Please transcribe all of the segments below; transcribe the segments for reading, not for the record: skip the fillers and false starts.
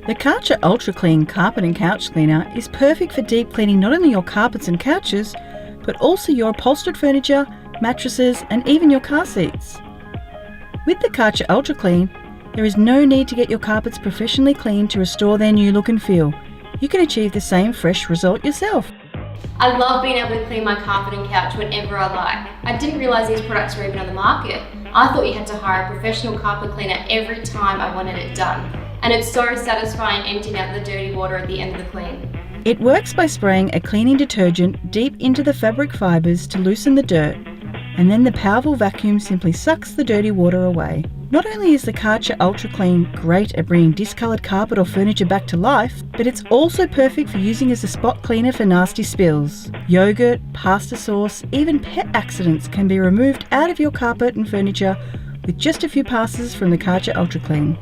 The Kärcher Ultra Clean Carpet and Couch Cleaner is perfect for deep cleaning not only your carpets and couches, but also your upholstered furniture, mattresses, and even your car seats. With the Kärcher Ultra Clean, there is no need to get your carpets professionally cleaned to restore their new look and feel. You can achieve the same fresh result yourself. I love being able to clean my carpet and couch whenever I like. I didn't realise these products were even on the market. I thought you had to hire a professional carpet cleaner every time I wanted it done. And it's so satisfying emptying out the dirty water at the end of the clean. It works by spraying a cleaning detergent deep into the fabric fibres to loosen the dirt, and then the powerful vacuum simply sucks the dirty water away. Not only is the Kärcher Ultra Clean great at bringing discoloured carpet or furniture back to life, but it's also perfect for using as a spot cleaner for nasty spills. Yogurt, pasta sauce, even pet accidents can be removed out of your carpet and furniture with just a few passes from the Kärcher Ultra Clean.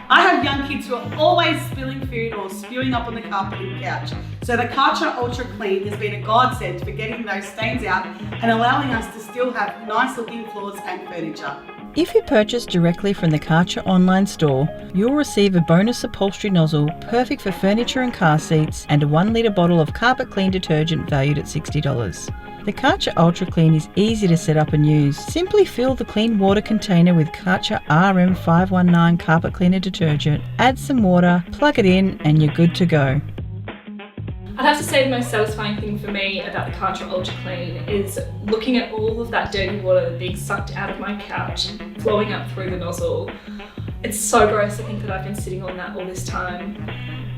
I have young kids who are always spilling food or spewing up on the carpet and couch. So the Kärcher Ultra Clean has been a godsend for getting those stains out and allowing us to still have nice looking floors and furniture. If you purchase directly from the Kärcher online store, you'll receive a bonus upholstery nozzle perfect for furniture and car seats and a 1 litre bottle of carpet clean detergent valued at $60. The Kärcher Ultra Clean is easy to set up and use. Simply fill the clean water container with Kärcher RM519 carpet cleaner detergent, add some water, plug it in, and you're good to go. I'd have to say the most satisfying thing for me about the Kärcher Ultra Clean is looking at all of that dirty water being sucked out of my couch, flowing up through the nozzle. It's so gross to think that I've been sitting on that all this time.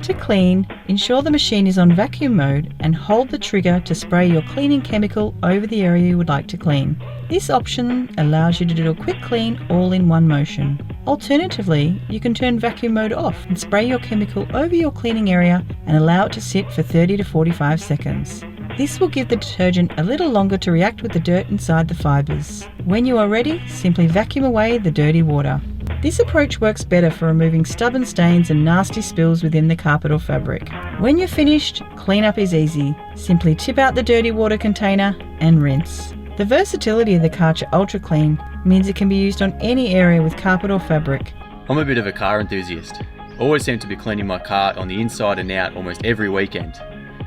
To clean, ensure the machine is on vacuum mode and hold the trigger to spray your cleaning chemical over the area you would like to clean. This option allows you to do a quick clean all in one motion. Alternatively, you can turn vacuum mode off and spray your chemical over your cleaning area and allow it to sit for 30 to 45 seconds. This will give the detergent a little longer to react with the dirt inside the fibres. When you are ready, simply vacuum away the dirty water. This approach works better for removing stubborn stains and nasty spills within the carpet or fabric. When you're finished, cleanup is easy. Simply tip out the dirty water container and rinse. The versatility of the Kärcher Ultra Clean means it can be used on any area with carpet or fabric. I'm a bit of a car enthusiast. Always seem to be cleaning my car on the inside and out almost every weekend.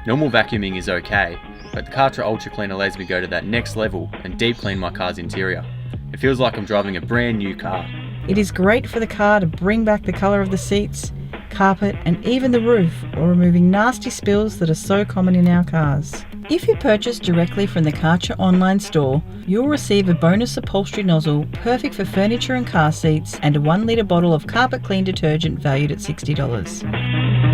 Normal vacuuming is okay, but the Kärcher Ultra Clean allows me to go to that next level and deep clean my car's interior. It feels like I'm driving a brand new car. It is great for the car to bring back the colour of the seats, carpet, and even the roof, or removing nasty spills that are so common in our cars. If you purchase directly from the Kärcher online store, you'll receive a bonus upholstery nozzle perfect for furniture and car seats and a 1 litre bottle of carpet clean detergent valued at $60.